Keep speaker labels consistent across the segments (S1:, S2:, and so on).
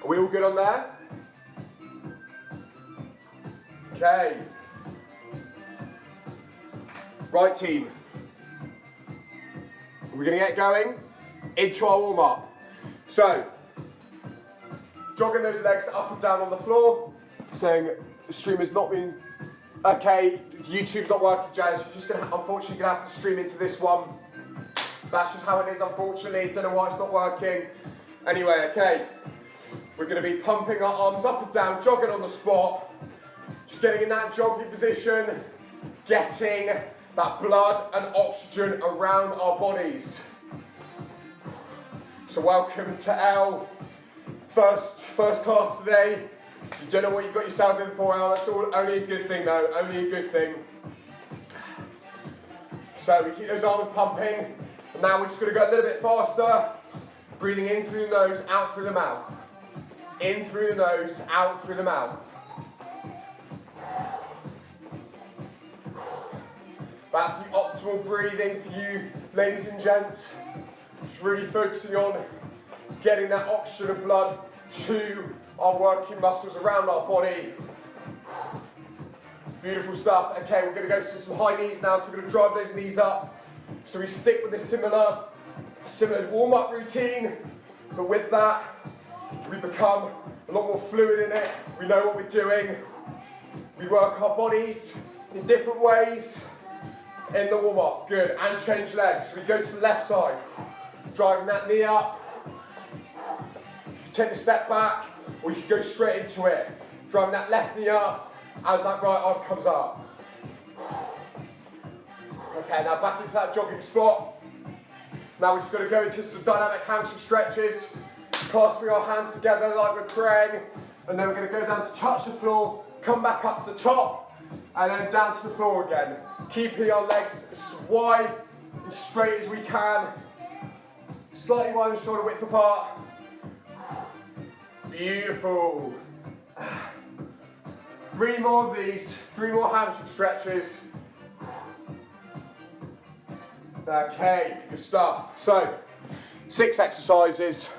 S1: Are we all good on there? Okay. Right team. We're going to get going into our warm up. So, jogging those legs up and down on the floor, saying the stream has not been okay, YouTube's not working, Jazz, you're just unfortunately going to have to stream into this one. That's just how it is, unfortunately. Don't know why it's not working. Anyway, okay. We're going to be pumping our arms up and down, jogging on the spot. Just getting in that jogging position, getting that blood and oxygen around our bodies. So welcome to L. First class today. You don't know what you got yourself in for, Al. That's only a good thing though, only a good thing. So we keep those arms pumping. And now we're just going to go a little bit faster. Breathing in through the nose, out through the mouth. In through the nose, out through the mouth. That's the optimal breathing for you, ladies and gents. Just really focusing on getting that oxygen and blood to our working muscles around our body. Beautiful stuff. Okay, we're going to go to some high knees now, so we're going to drive those knees up. So we stick with this similar warm-up routine, but with that, we become a lot more fluid in it. We know what we're doing. We work our bodies in different ways in the warm-up. Good, and change legs. So we go to the left side, driving that knee up. You take a step back, or you can go straight into it. Driving that left knee up as that right arm comes up. Okay, now back into that jogging spot. Now we're just going to go into some dynamic hamstring stretches, clasping our hands together like we're praying, and then we're going to go down to touch the floor, come back up to the top, and then down to the floor again. Keeping our legs as wide and straight as we can, slightly wide and shoulder width apart. Beautiful. 3 more of these, 3 more hamstring stretches. Okay, good stuff. So, 6 exercises.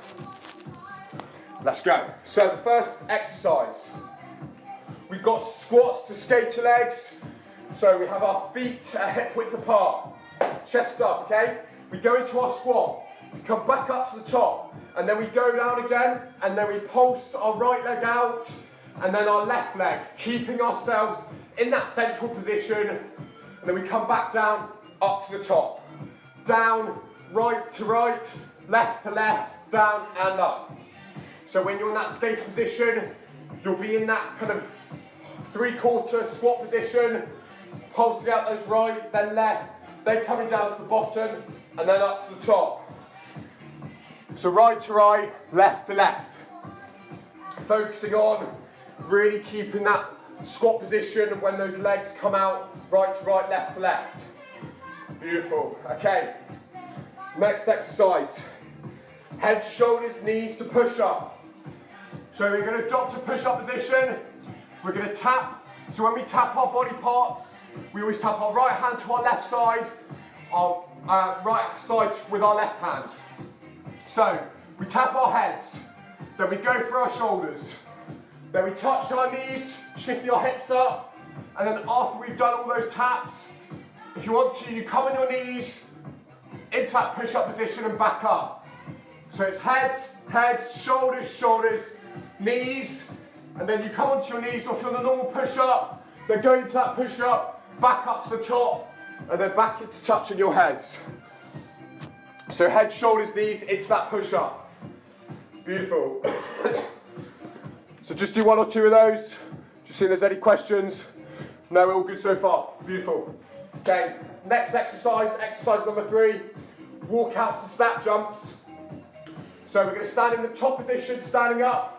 S1: Let's go. So the first exercise, we've got squats to skater legs. So we have our feet at hip width apart, chest up, okay? We go into our squat, we come back up to the top, and then we go down again, and then we pulse our right leg out, and then our left leg, keeping ourselves in that central position, and then we come back down, up to the top. Down, right to right, left to left, down and up. So when you're in that skater position, you'll be in that kind of 3/4 squat position, pulsing out those right, then left, then coming down to the bottom, and then up to the top. So right to right, left to left. Focusing on really keeping that squat position when those legs come out, right to right, left to left. Beautiful. Okay. Next exercise. Head, shoulders, knees to push up. So we're going to drop to push up position. We're going to tap. So when we tap our body parts, we always tap our right hand to our left side, our right side with our left hand. So we tap our heads, then we go for our shoulders, then we touch our knees, shift your hips up, and then after we've done all those taps, if you want to, you come on your knees into that push-up position and back up. So it's heads, heads, shoulders, shoulders, knees, and then you come onto your knees, or if you're on the normal push-up, then go into that push-up, back up to the top, and then back into touching your heads. So head, shoulders, knees, into that push-up. Beautiful. So just do 1 or 2 of those. Just see if there's any questions. No, we're all good so far. Beautiful. Okay, next exercise, exercise number 3, walkouts and snap jumps. So we're going to stand in the top position, standing up.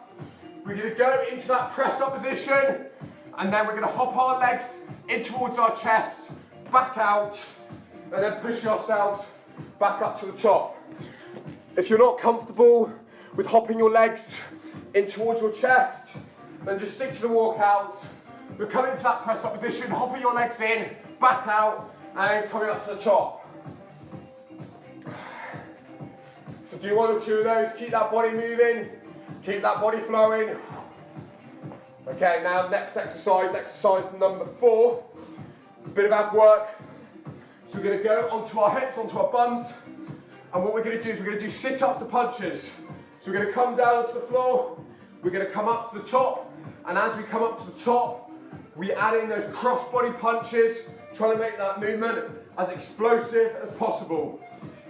S1: We're going to go into that press up position, and then we're going to hop our legs in towards our chest, back out, and then push ourselves back up to the top. If you're not comfortable with hopping your legs in towards your chest, then just stick to the walkout. You're coming into that press up position, hopping your legs in, back out, and coming up to the top. So do 1 or 2 of those, keep that body moving. Keep that body flowing. Okay, now next exercise, exercise number 4. A bit of ab work. So we're going to go onto our hips, onto our bums. And what we're going to do is we're going to do sit-ups to punches. So we're going to come down onto the floor. We're going to come up to the top. And as we come up to the top, we add in those cross-body punches, trying to make that movement as explosive as possible.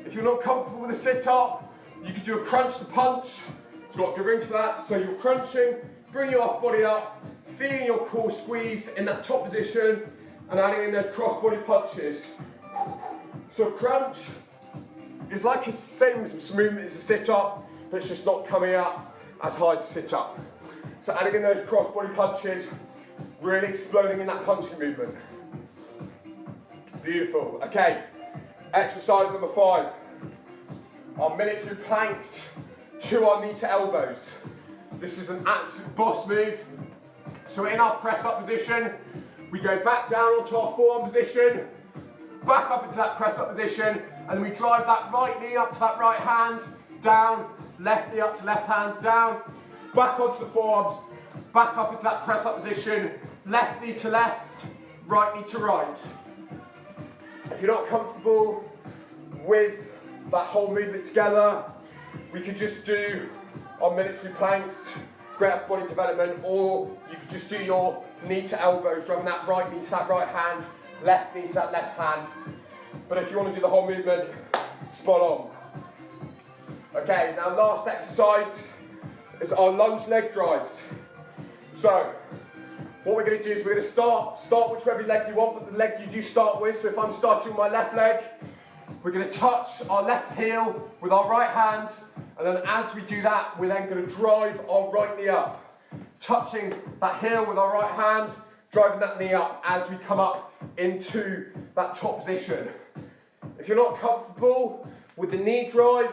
S1: If you're not comfortable with a sit-up, you could do a crunch to punch. It's got to go into that. So you're crunching, bring your upper body up, feeling your core squeeze in that top position, and adding in those cross-body punches. So crunch is like the same movement as a sit-up, but it's just not coming up as high as a sit-up. So adding in those cross-body punches, really exploding in that punching movement. Beautiful. Okay, exercise number 5. Our military planks to our knee to elbows. This is an absolute boss move. So in our press up position, we go back down onto our forearm position, back up into that press up position, and then we drive that right knee up to that right hand, down, left knee up to left hand, down, back onto the forearms, back up into that press up position, left knee to left, right knee to right. If you're not comfortable with that whole movement together, we could just do our military planks, great upper body development, or you could just do your knee to elbows, driving that right knee to that right hand, left knee to that left hand. But if you want to do the whole movement, spot on. Okay, now last exercise is our lunge leg drives. So, what we're going to do is we're going to start whichever leg you want, but the leg you do start with. So if I'm starting with my left leg, we're going to touch our left heel with our right hand, and then as we do that, we're then going to drive our right knee up. Touching that heel with our right hand, driving that knee up as we come up into that top position. If you're not comfortable with the knee drive,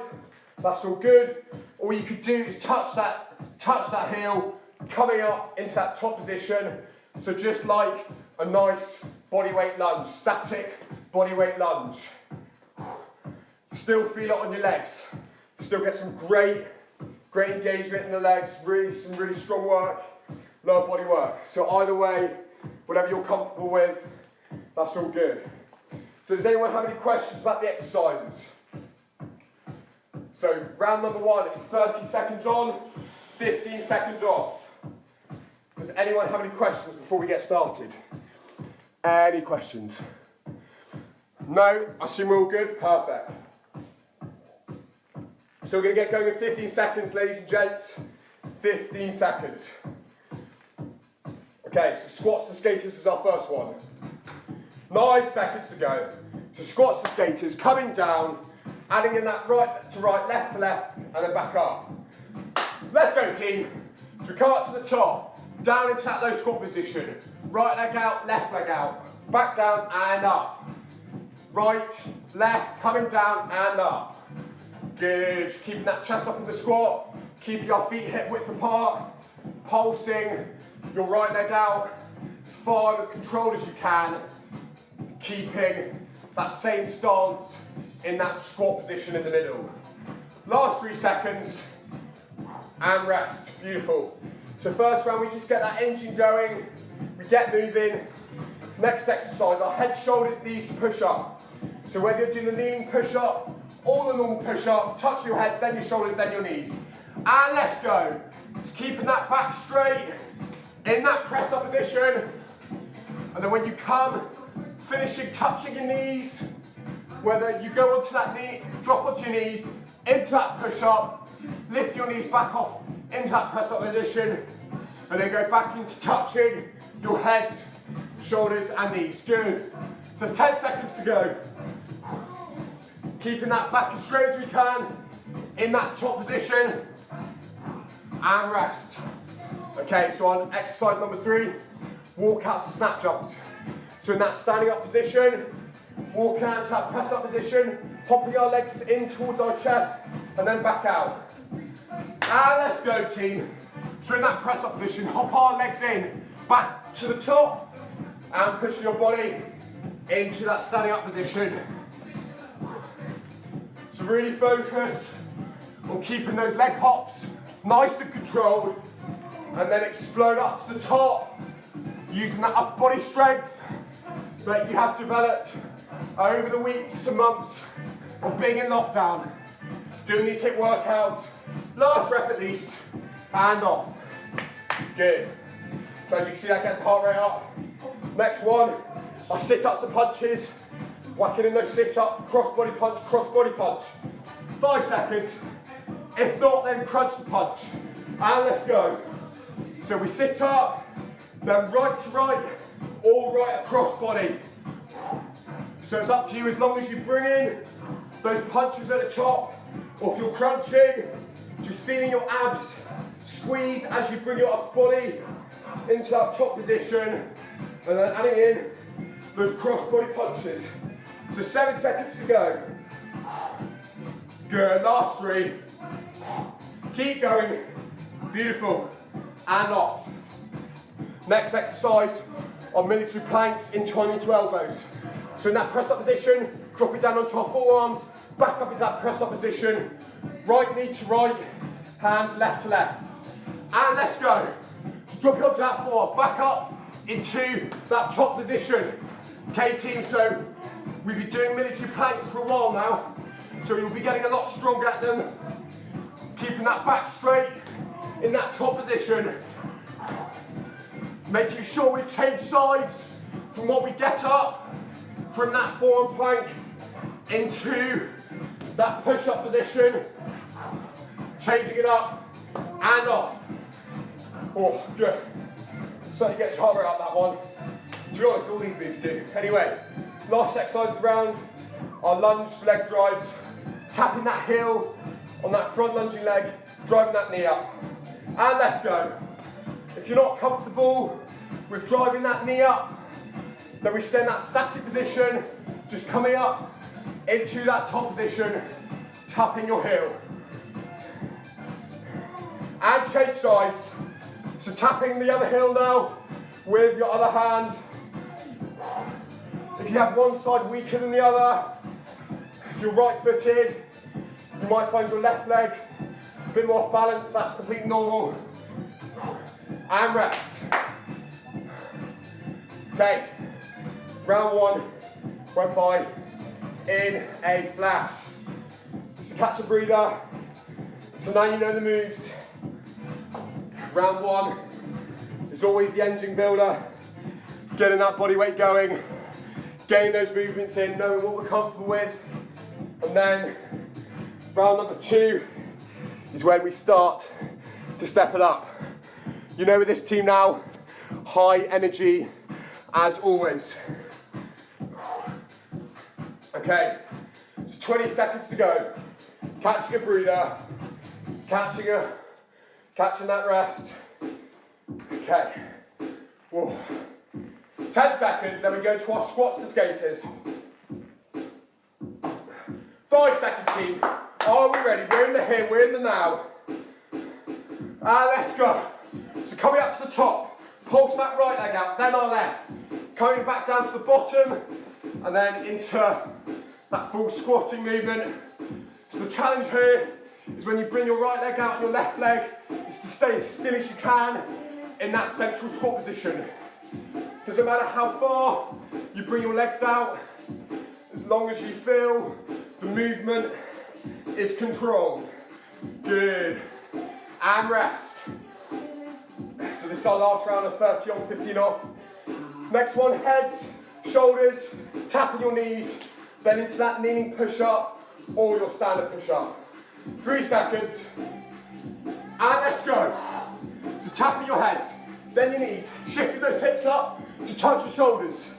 S1: that's all good. All you could do is touch that heel, coming up into that top position. So just like a nice bodyweight lunge, static bodyweight lunge. Still feel it on your legs. Still get some great engagement in the legs, some really strong work, lower body work. So either way, whatever you're comfortable with, that's all good. So does anyone have any questions about the exercises? So round number 1 is 30 seconds on, 15 seconds off. Does anyone have any questions before we get started? Any questions? No? I assume we're all good? Perfect. So we're going to get going in 15 seconds, ladies and gents. 15 seconds. Okay, so squats and skaters is our first one. 9 seconds to go. So squats and skaters, coming down, adding in that right to right, left to left, and then back up. Let's go, team. So we come up to the top, down into that low squat position. Right leg out, left leg out. Back down and up. Right, left, coming down and up. Good, keeping that chest up in the squat, keeping your feet hip width apart, pulsing your right leg out as far as controlled as you can, keeping that same stance in that squat position in the middle. Last 3 seconds, and rest, beautiful. So first round we just get that engine going, we get moving. Next exercise, our head, shoulders, knees to push up. So whether you're doing the kneeling push up, or the normal push up, touch your heads, then your shoulders, then your knees. And let's go. Just keeping that back straight, in that press up position. And then when you come, finishing touching your knees, whether you go onto that knee, drop onto your knees, into that push up, lift your knees back off into that press up position, and then go back into touching your heads, shoulders and knees. Good. So 10 seconds to go. Keeping that back as straight as we can, in that top position, and rest. Okay, so on exercise number 3, walkouts and snap jumps. So in that standing up position, walking out to that press up position, hopping our legs in towards our chest, and then back out. And let's go, team. So in that press up position, hop our legs in, back to the top, and push your body into that standing up position. So really focus on keeping those leg hops nice and controlled, and then explode up to the top, using that upper body strength that you have developed over the weeks and months of being in lockdown, doing these HIIT workouts, last rep at least, and off. Good. So as you can see, that gets the heart rate up. Next one, our sit-ups and punches, whacking in those sit-ups, cross-body punch, cross-body punch. 5 seconds. If not, then crunch the punch. And let's go. So we sit up, then right to right, or right across body. So it's up to you as long as you bring in those punches at the top, or if you're crunching, just feeling your abs squeeze as you bring your upper body into that top position, and then adding in those cross body punches. So 7 seconds to go. Good, last 3. Keep going. Beautiful. And off. Next exercise are military planks intertwining into elbows. So in that press up position, drop it down onto our forearms, back up into that press up position, right knee to right, hands left to left. And let's go. So drop it onto that forearm, back up into that top position. Okay team, so we've been doing military planks for a while now, so you'll be getting a lot stronger at them. Keeping that back straight in that top position. Making sure we change sides from what we get up from that forearm plank into that push-up position. Changing it up and off. Oh, good. Certainly gets your heart rate up, that one. To be honest, all these moves do. Anyway, last exercise of the round, our lunge leg drives. Tapping that heel on that front lunging leg, driving that knee up. And let's go. If you're not comfortable with driving that knee up, then we stay in that static position, just coming up into that top position, tapping your heel. And change sides. So tapping the other heel now with your other hand. If you have one side weaker than the other, if you're right-footed, you might find your left leg a bit more off balance. That's completely normal. And rest. Okay, round 1 went by in a flash. So catch a breather. So now you know the moves. Round 1 is always the engine builder. Getting that body weight going, getting those movements in, knowing what we're comfortable with. And then round number 2 is when we start to step it up. You know with this team now, high energy as always. Okay, so 20 seconds to go. Catching a breather, catching that rest. Okay. Whoa. 10 seconds, then we go to our squats to skaters. 5 seconds, team. Are we ready? We're in the here, we're in the now. And let's go. So coming up to the top, pulse that right leg out, then our left. Coming back down to the bottom, and then into that full squatting movement. So the challenge here is when you bring your right leg out and your left leg, is to stay as still as you can in that central squat position. Doesn't matter how far you bring your legs out, as long as you feel the movement is controlled. Good. And rest. So this is our last round of 30 on, 15 off. Next one, heads, shoulders, tapping your knees, then into that kneeling push-up or your standard push-up. 3 seconds. And let's go. So tapping your heads, then your knees, shifting those hips up to touch your shoulders.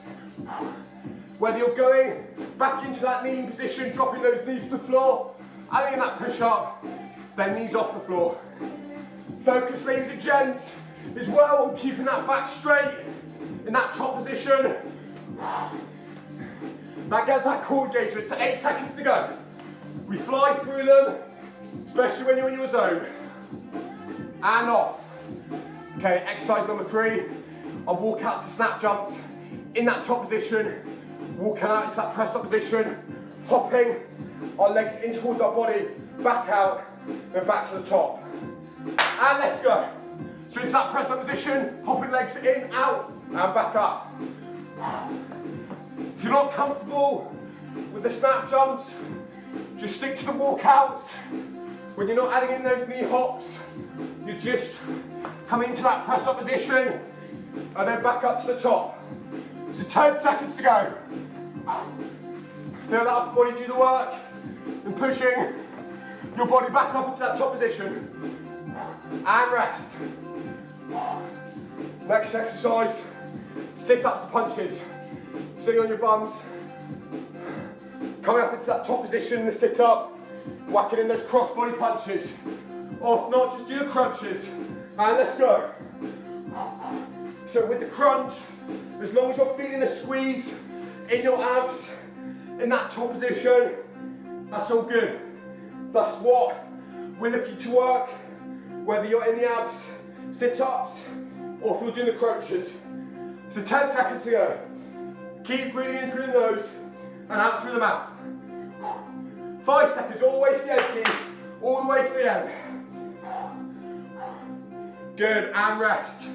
S1: Whether you're going back into that kneeling position, dropping those knees to the floor, adding in that push-up, then knees off the floor. Focus, ladies and gents, as well on keeping that back straight in that top position. That gets that core engagement, so 8 seconds to go. We fly through them, especially when you're in your zone. And off. Okay, exercise number 3, our walkouts and snap jumps. In that top position, walking out into that press up position, hopping our legs in towards our body, back out, then back to the top. go. So into that press up position, hopping legs in, out, and back up. If you're not comfortable with the snap jumps, just stick to the walkouts. When you're not adding in those knee hops, you just come into that press up position and then back up to the top. So 10 seconds to go. Feel that upper body do the work and pushing your body back up into that top position. And rest. Next exercise, sit-ups and punches. Sitting on your bums, coming up into that top position in the sit-up, whacking in those cross-body punches. Or if not, just do your crunches. And let's go. So with the crunch, as long as you're feeling the squeeze in your abs, in that top position, that's all good. That's what we're looking to work, whether you're in the abs, sit-ups, or if you're doing the crunches. So 10 seconds to go. Keep breathing in through the nose and out through the mouth. 5 seconds, all the way to the empty, all the way to the end. Good, and rest.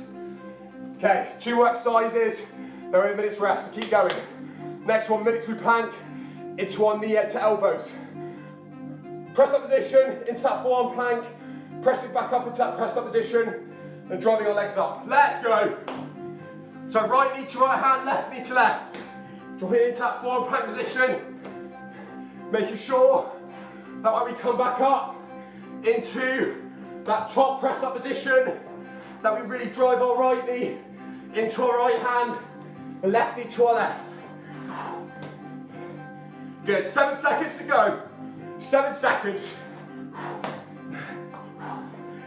S1: Okay, 2 exercises, they're 8 minutes rest, so keep going. Next one, military plank, into our knee to elbows. Press up position, into that forearm plank, press it back up into that press up position, and driving your legs up. Let's go. So right knee to right hand, left knee to left. Drop it into that forearm plank position, making sure that when we come back up into that top press up position, that we really drive our right knee into our right hand, and left knee to our left. Good, 7 seconds to go. 7 seconds.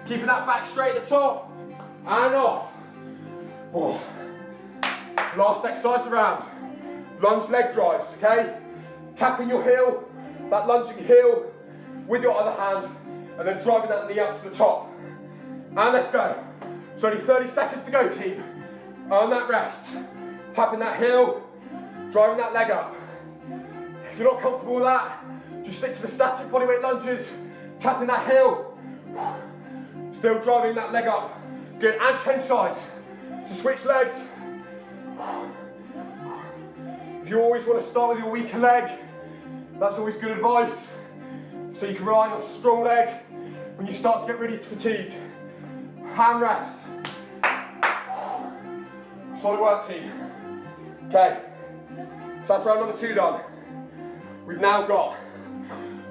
S1: Keeping that back straight at the top, and off. Oh. Last exercise of the round. Lunge leg drives, okay? Tapping your heel, that lunging heel with your other hand, and then driving that knee up to the top. And let's go. So only 30 seconds to go, team. Earn that rest. Tapping that heel, driving that leg up. If you're not comfortable with that, just stick to the static bodyweight lunges, tapping that heel, still driving that leg up. Good, and change sides. So switch legs. If you always want to start with your weaker leg, that's always good advice. So you can rely on a strong leg when you start to get really fatigued. Hand rest. Solid work, team. Okay, so that's round number 2 done. We've now got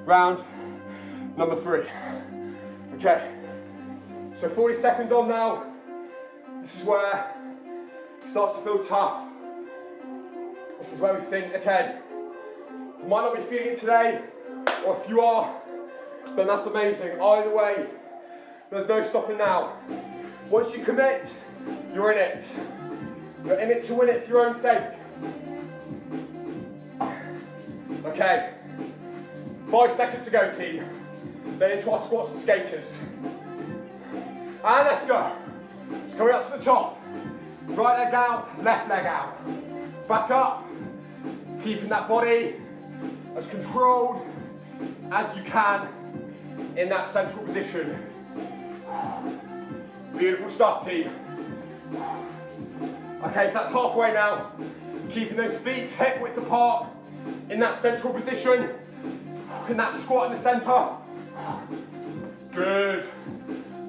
S1: round number 3. Okay, so 40 seconds on now. This is where it starts to feel tough. This is where we think, okay, you might not be feeling it today, or if you are, then that's amazing. Either way, there's no stopping now. Once you commit, you're in it. You're in it to win it for your own sake. Okay, 5 seconds to go, team. Then into our squats and skaters. And let's go. It's coming up to the top. Right leg out, left leg out. Back up, keeping that body as controlled as you can in that central position. Beautiful stuff, team. Okay, so that's halfway now. Keeping those feet hip width apart in that central position, in that squat in the center. Good.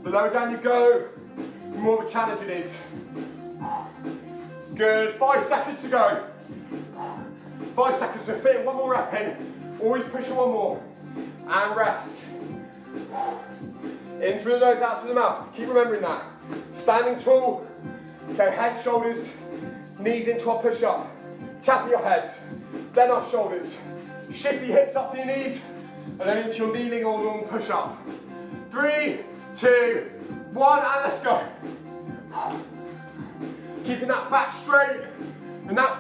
S1: The lower down you go, the more of a challenge it is. Good, 5 seconds to go. 5 seconds, so fit one more rep in. Always push for one more. And rest. In through the nose, out through the mouth. Keep remembering that. Standing tall. Okay, head, shoulders, knees into our push-up. Tapping your heads, then our shoulders. Shift your hips up to your knees, and then into your kneeling or long push-up. 3, 2, 1, and let's go. Keeping that back straight, and that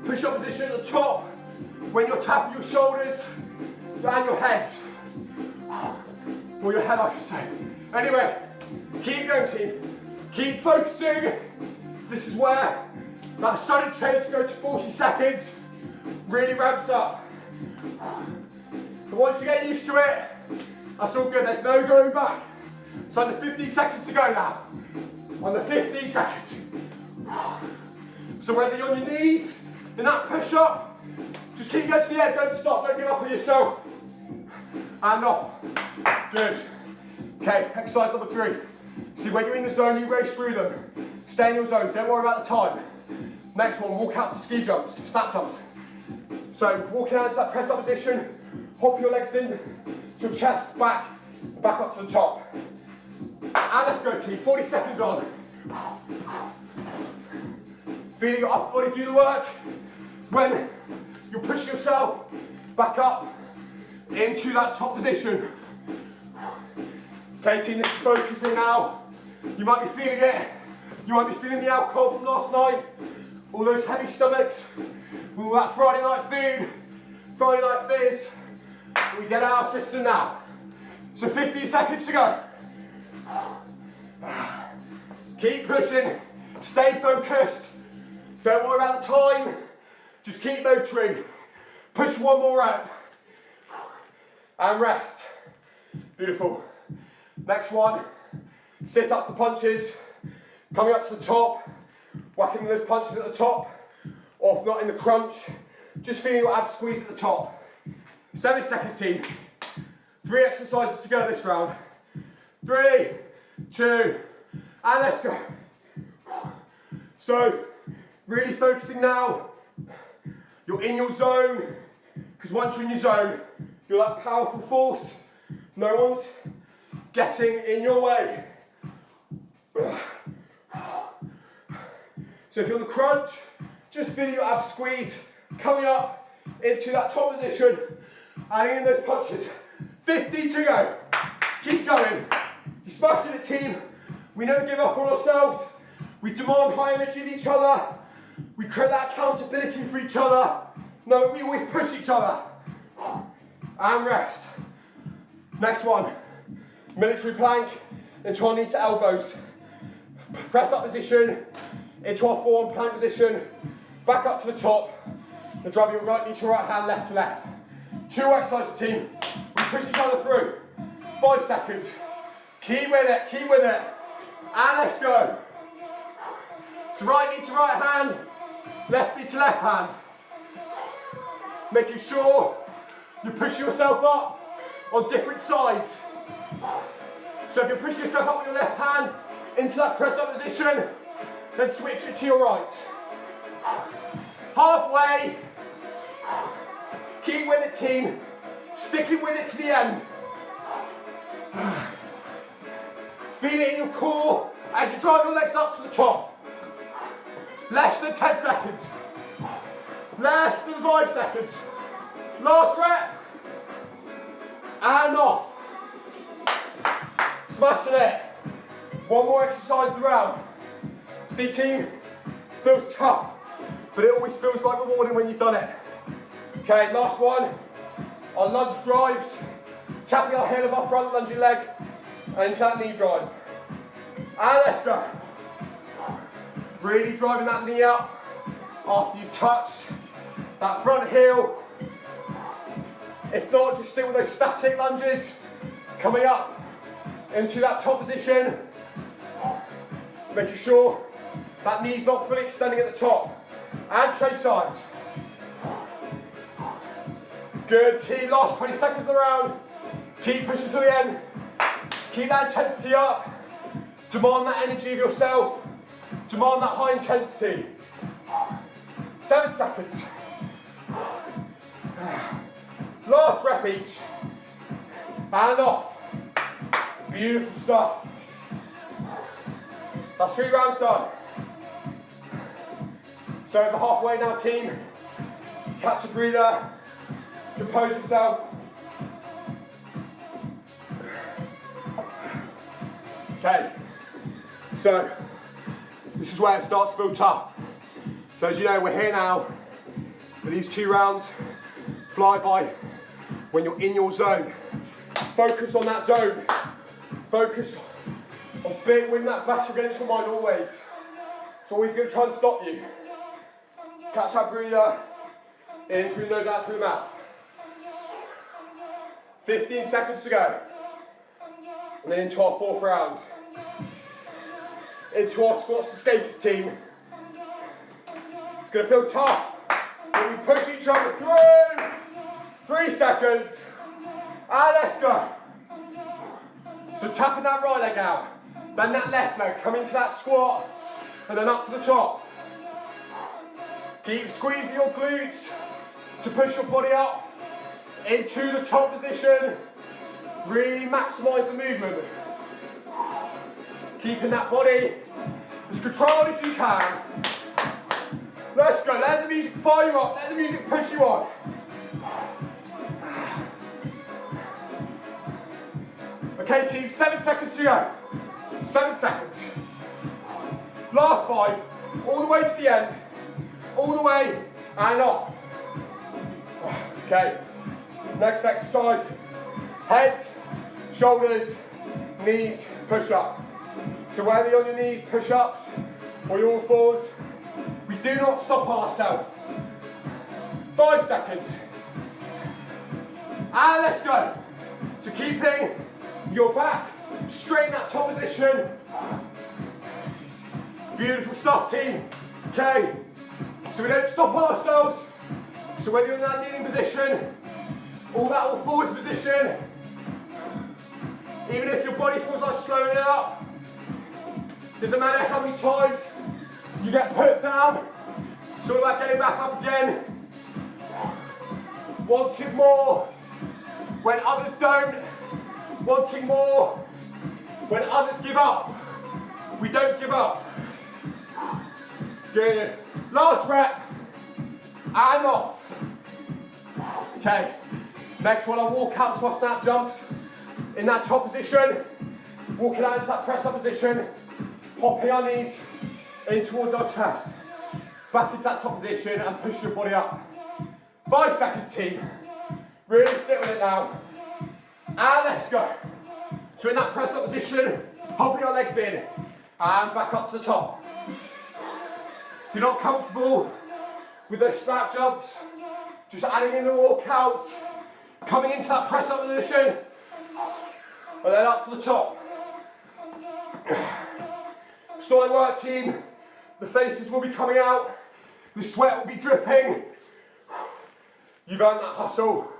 S1: push-up position at the top, when you're tapping your shoulders, and your heads. Or your head, I should say. Anyway, keep going, team. Keep focusing. This is where that sudden change goes to 40 seconds. Really ramps up. But once you get used to it, that's all good. There's no going back. So under 15 seconds to go now. Under 15 seconds. So whether you're on your knees in that push up, just keep going to the end, don't stop, don't give up on yourself. And off. Good. Okay, exercise number 3. See, when you're in the zone, you race through them. Stay in your zone, don't worry about the time. Next one, walk out to ski jumps, snap jumps. So walking out to that press up position, hop your legs in to your chest, back up to the top. And let's go team, 40 seconds on. Feeling your upper body do the work. When you push yourself back up into that top position. Okay team, this is focusing now. You might be feeling it. You might be feeling the alcohol from last night. All those heavy stomachs. All that Friday night food. Friday night fizz. We get our system now. So 15 seconds to go. Keep pushing. Stay focused. Don't worry about the time. Just keep motoring. Push one more rep. And rest. Beautiful. Next one. Sit-ups to punches. Coming up to the top. Whacking those punches at the top. Or if not in the crunch. Just feeling your abs squeeze at the top. 70 seconds team. 3 exercises to go this round. 3, 2, and let's go. So, really focusing now. You're in your zone, because once you're in your zone, you're that powerful force. No one's getting in your way. So if you're on the crunch, just feel your abs squeeze, coming up into that top position, and in those punches. 50 to go. Keep going. You're smashing it, team. We never give up on ourselves. We demand high energy of each other. We create that accountability for each other. No, we always push each other. And rest. Next one. Military plank into our knee to elbows. Press up position into our forearm plank position. Back up to the top. And drive your right knee to right hand, left to left. 2 exercises, team. We push each other through. 5 seconds. Keep with it, keep with it. And let's go. So right knee to right hand, left knee to left hand. Making sure you push yourself up on different sides. So if you're pushing yourself up with your left hand into that press up position, then switch it to your right. Halfway. Keep with it, team. Sticking with it to the end. Feel it in your core as you drive your legs up to the top. Less than 10 seconds. Less than 5 seconds. Last rep. And off. Smashing it. One more exercise of the round. See team, feels tough, but it always feels like rewarding when you've done it. Okay, last one. Our lunge drives. Tapping our heel of our front lunging leg and into that knee drive. And let's go. Really driving that knee up after you've touched that front heel. If not, just stick with those static lunges. Coming up into that top position. Making sure that knee's not fully extending at the top. And change sides. Good team, last 20 seconds of the round. Keep pushing to the end. Keep that intensity up. Demand that energy of yourself. Demand that high intensity. 7 seconds. Last rep each. And off. Beautiful stuff. That's 3 rounds done. So we're halfway now, team. Catch a breather. Compose yourself. Okay. So this is where it starts to feel tough. So as you know, we're here now with these 2 rounds. Fly by when you're in your zone. Focus on that zone. Focus on winning that battle against your mind always. It's always going to try and stop you. Catch that breather. In through the nose, out through the mouth. 15 seconds to go. And then into our fourth round. Into our squats and skaters team. It's going to feel tough, but we push each other through. 3 seconds. And let's go. So tapping that right leg out, then that left leg, come into that squat, and then up to the top. Keep squeezing your glutes to push your body up into the top position. Really maximise the movement. Keeping that body as controlled as you can. Let's go, let the music fire you up, let the music push you on. Okay team, 7 seconds to go. 7 seconds. Last 5, all the way to the end. All the way and off. Okay, next exercise. Heads, shoulders, knees, push up. So whether you're on your knees, push ups, or your all fours, we do not stop ourselves. 5 seconds. And let's go. So keeping your back straight in that top position. Beautiful stuff, team. Okay. So we don't stop on ourselves. So whether you're in that kneeling position, or that all forwards position, even if your body feels like slowing it up, doesn't matter how many times you get put down, it's all about getting back up again. Wanting more when others don't. Wanting more when others give up. We don't give up. Good. Last rep. And off. Okay. Next one, I'll walk out to our snap jumps. In that top position. Walking out into that press up position. Popping our knees in towards our chest. Back into that top position and push your body up. 5 seconds, team. Really stick with it now. And let's go. So in that press up position, hopping our legs in and back up to the top. If you're not comfortable with those snap jumps, just adding in the walkouts, coming into that press up position, and then up to the top. Solid work, team. The faces will be coming out, the sweat will be dripping. You've earned that hustle,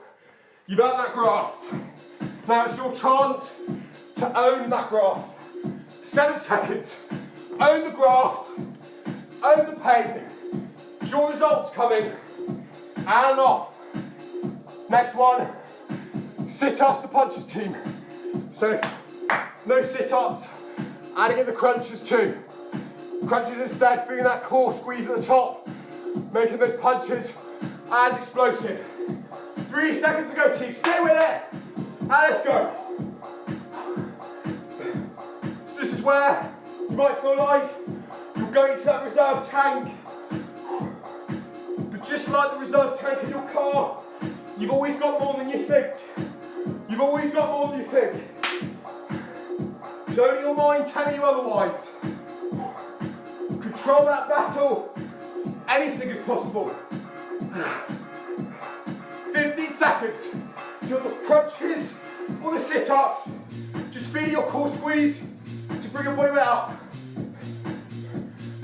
S1: you've earned that graft. Now it's your chance to own that graft. 7 seconds. Own the graft. Own the pain. It's your results coming. And off. Next one. Sit-ups to punches, team. So, no sit-ups. Adding in the crunches too. Crunches instead, feeling that core squeeze at the top. Making those punches as explosive. 3 seconds to go, team. Stay with it. And let's go. So this is where you might feel like you're going to that reserve tank. But just like the reserve tank in your car, you've always got more than you think. You've always got more than you think. It's only your mind telling you otherwise. Control that battle. Anything is possible. 15 seconds. Feel the crunches or the sit-ups. Just feel your core squeeze to bring your body weight up.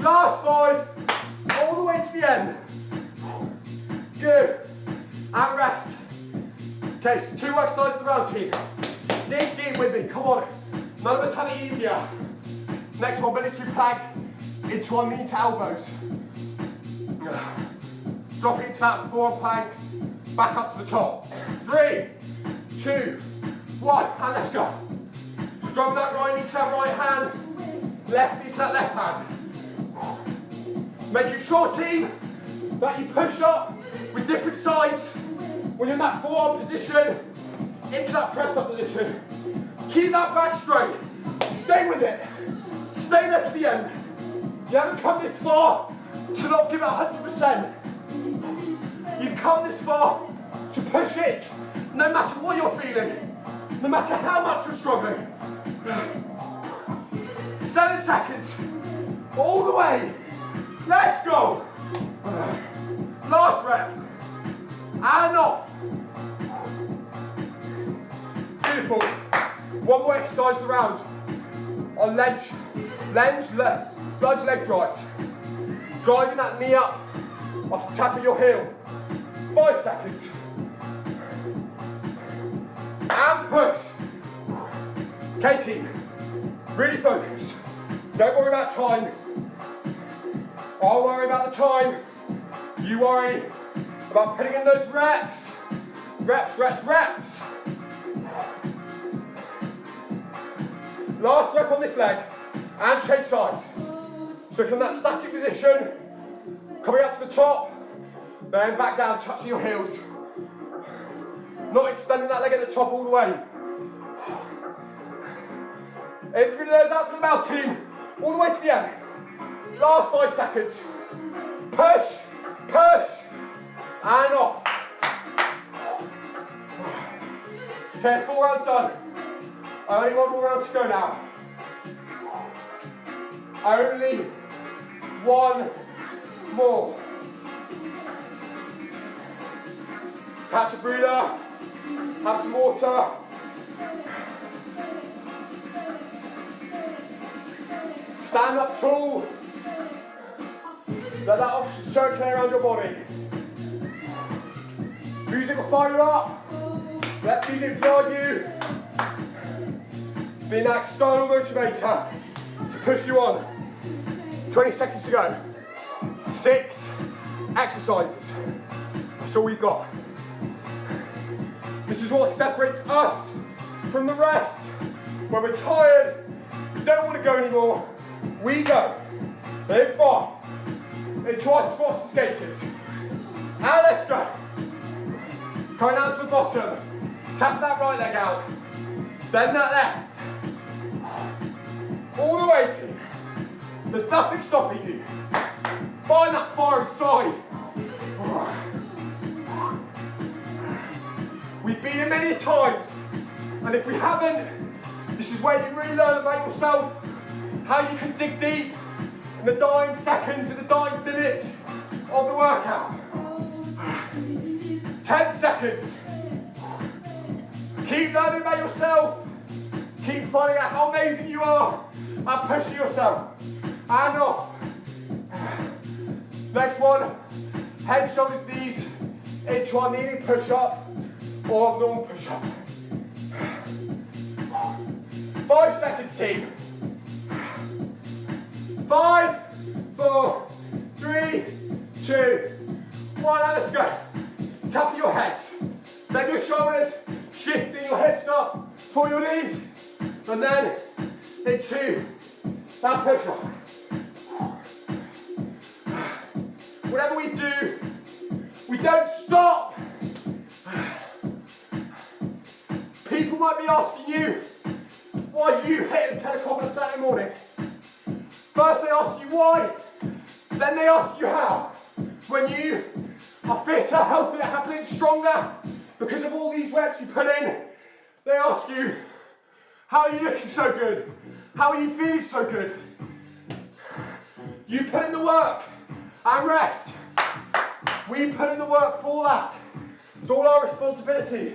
S1: Last 5, all the way to the end. Good. And rest. Okay, so 2 exercises around, team. Dig deep with me, come on. None of us have it easier. Next one, military plank into our knee to elbows. Drop into that forearm plank, back up to the top. 3, 2, 1, and let's go. Drop that right knee to that right hand, left knee to that left hand. Making sure, team, that you push up with different sides when you're in that forearm position, into that press up position. Keep that back straight. Stay with it. Stay there to the end. You haven't come this far to not give it 100%. You've come this far to push it, no matter what you're feeling, no matter how much you're struggling. 7 seconds, all the way. Let's go. Last rep, and off. Beautiful. One more exercise of the round on lunge leg drives. Driving that knee up off the tap of your heel. 5 seconds. And push. Okay team, really focus. Don't worry about time. I'll worry about the time. You worry about putting in those reps. Reps, reps, reps. Last rep on this leg and change sides. So from that static position, coming up to the top, then back down, touching your heels. Not extending that leg at the top all the way. In through those out to the mouth team, all the way to the end. Last 5 seconds. Push, push, and off. Okay, it's 4 rounds done. Only 1 more round to go now. Only 1 more. Catch a breather. Have some water. Stand up tall. Let that oxygen circulate around your body. Music will fire you up. Let music drive you. Be that external motivator to push you on. 20 seconds to go. 6 exercises. That's all we've got. This is what separates us from the rest. When we're tired, we don't want to go anymore, we go. In 5, into our squats and skaters. And let's go. Coming down to the bottom. Tap that right leg out. Then that left. All the way team. There's nothing stopping you. Find that far inside. We've been here many times, and if we haven't, this is where you really learn about yourself, how you can dig deep in the dying seconds, in the dying minutes of the workout. 10 seconds. Keep learning about yourself. Keep finding out how amazing you are and pushing yourself. And off. Next one, head, shoulders, knees into our kneeling push-up or normal push-up. 5 seconds, team. 5, 4, 3, 2, 1, and let's go. Tap your heads, then your shoulders, shifting your hips up for your knees, and then into that push-up. Whatever we do, we don't stop. People might be asking you, why do you hit at 10 o'clock on a Saturday morning? First they ask you why, then they ask you how. When you are fitter, healthier, happier, stronger, because of all these reps you put in, they ask you, how are you looking so good? How are you feeling so good? You put in the work and rest. We put in the work for that. It's all our responsibility.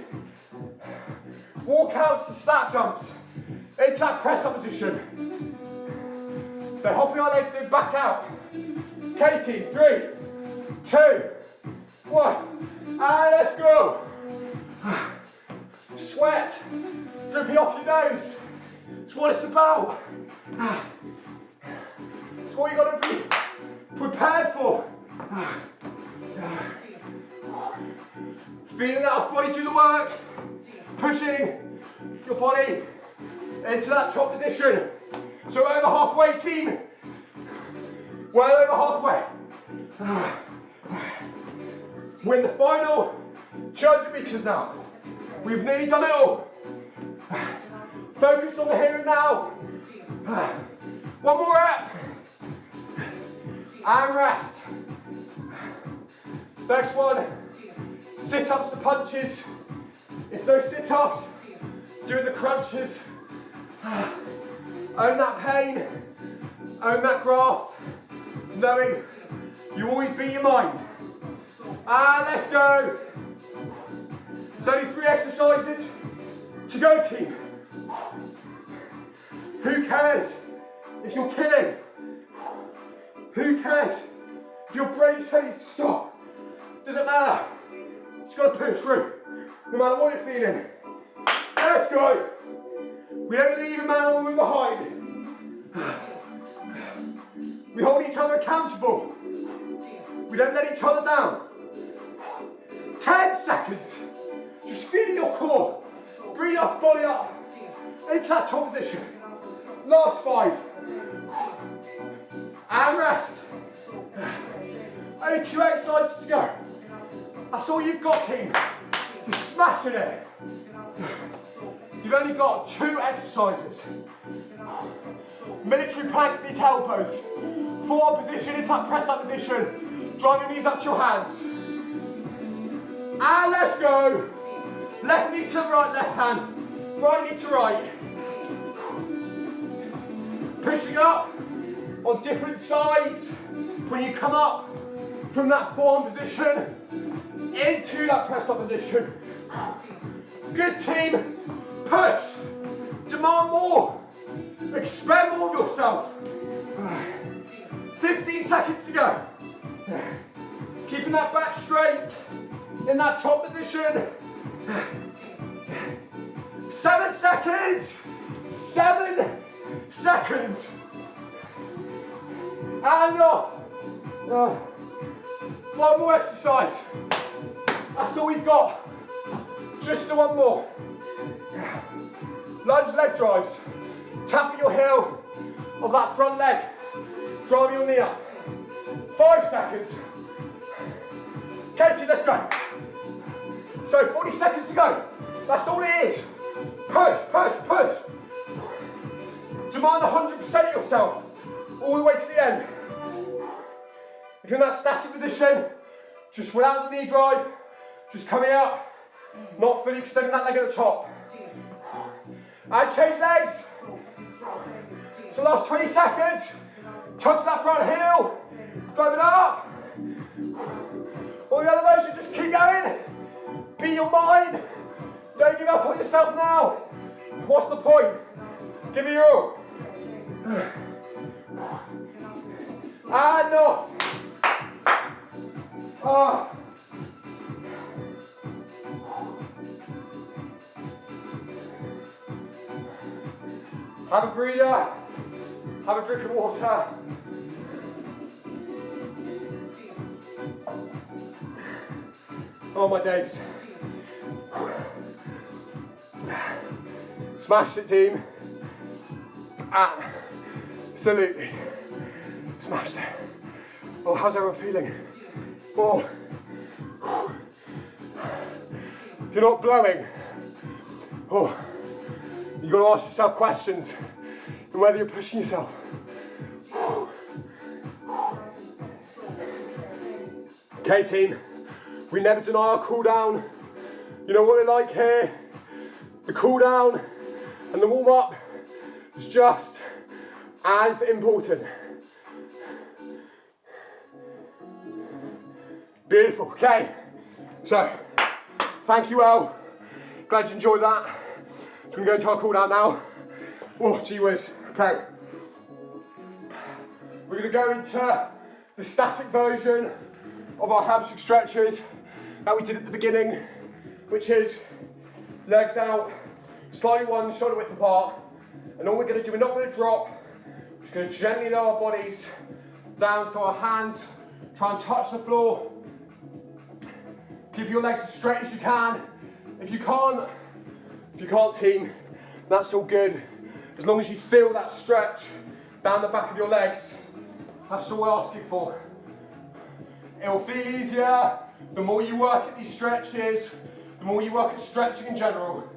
S1: Walkouts to snap jumps. Into that press up position. Then hopping our legs in, back out. Katie, 3, 2, 1. And let's go. Sweat dripping off your nose. It's what it's about. It's what you got to be prepared for. Feeling that body do the work. Pushing your body into that top position. So over halfway, team. Well over halfway. We're in the final 200 meters now. We've nearly done it all. Focus on the here and now. One more rep. And rest. Next one. Sit-ups to punches. If those sit-ups, doing the crunches. Own that pain. Own that graph. Knowing you always beat your mind. And let's go. It's only 3 exercises to go, team. Who cares if you're killing? Who cares if your brain's telling you to stop? Doesn't matter. You just gotta push through, no matter what you're feeling. Let's go. We don't leave a man or woman behind. We hold each other accountable. We don't let each other down. 10 seconds. Just feeling your core. Breathe your body up into that top position. Last 5. And rest. Only 2 exercises to go. That's all you've got, team. You're smashing it. You've only got 2 exercises. Military planks to your elbows. Forward position into that press up position. Drive your knees up to your hands. And let's go. Left knee to right, left hand. Right knee to right. Pushing up on different sides. When you come up from that forearm position into that press up position. Good team. Push. Demand more. Expend more of yourself. 15 seconds to go. Keeping that back straight in that top position. 7 seconds. 7 seconds. And off. 1 more exercise. That's all we've got. Just the 1 more. Lunge leg drives. Tapping your heel of that front leg. Driving your knee up. 5 seconds. Katie, let's go. So 40 seconds to go. That's all it is. Push, push, push. Demand 100% of yourself. All the way to the end. If you're in that static position, just without the knee drive, just coming up, not fully extending that leg at the top. And change legs. So last 20 seconds. Touch that front heel. Drive it up. All the other motion, just keep going. Be your mind. Don't give up on yourself now. What's the point? Give it your all. And off. Have a breather. Have a drink of water. Oh my days. Smashed it, team. Absolutely smashed it. Oh, how's everyone feeling? Oh. If you're not blowing, oh, you've got to ask yourself questions and whether you're pushing yourself. Okay, team, we never deny our cool down. You know what we like here? The cool down and the warm up is just as important. Beautiful, okay. So, thank you all. Glad you enjoyed that. So we're going to go into our cool down now. Oh, gee whiz. Okay. We're going to go into the static version of our hamstring stretches that we did at the beginning, which is legs out, slightly one shoulder width apart. And all we're going to do, we're not going to drop. We're just going to gently lower our bodies down so our hands try and touch the floor. Keep your legs as straight as you can. If you can't, team, that's all good. As long as you feel that stretch down the back of your legs, that's all we're asking for. It'll feel easier the more you work at these stretches, the more you work at stretching in general,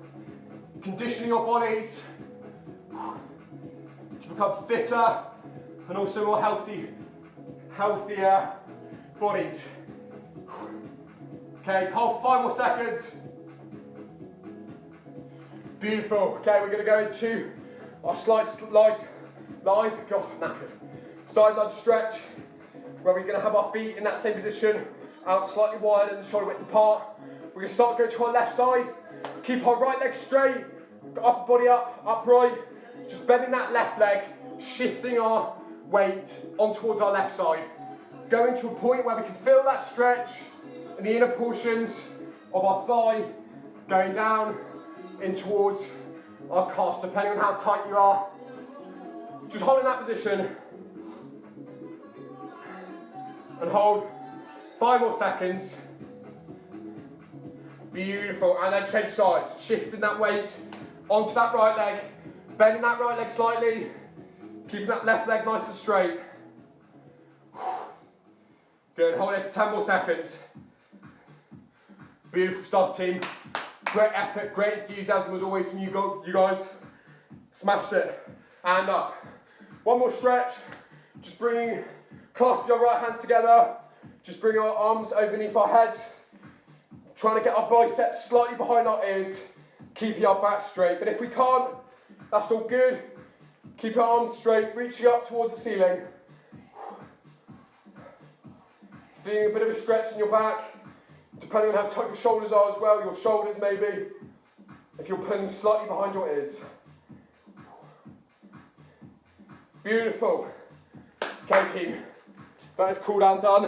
S1: conditioning your bodies to become fitter and also more healthier bodies. Okay, hold 5 more seconds. Beautiful. Okay, we're going to go into our side lunge stretch, where we're going to have our feet in that same position, out slightly wider and shoulder width apart. We're going to start going to our left side. Keep our right leg straight, upper body up, upright. just bending that left leg, shifting our weight on towards our left side, going to a point where we can feel that stretch in the inner portions of our thigh, going down in towards our calves, depending on how tight you are. Just hold in that position and hold 5 more seconds. Beautiful, and then change sides, shifting that weight onto that right leg, bending that right leg slightly, keeping that left leg nice and straight. Good, hold it for 10 more seconds. Beautiful stuff, team. Great effort, great enthusiasm as always from you guys. Smashed it. And up. One more stretch. Just clasp your right hands together. Just bring our arms underneath our heads. Trying to get our biceps slightly behind our ears. Keeping our back straight. But if we can't, that's all good. Keep our arms straight, reaching up towards the ceiling. Feeling a bit of a stretch in your back. Depending on how tight your shoulders are as well, your shoulders maybe, if you're pulling slightly behind your ears. Beautiful. Okay team, that is cool down done.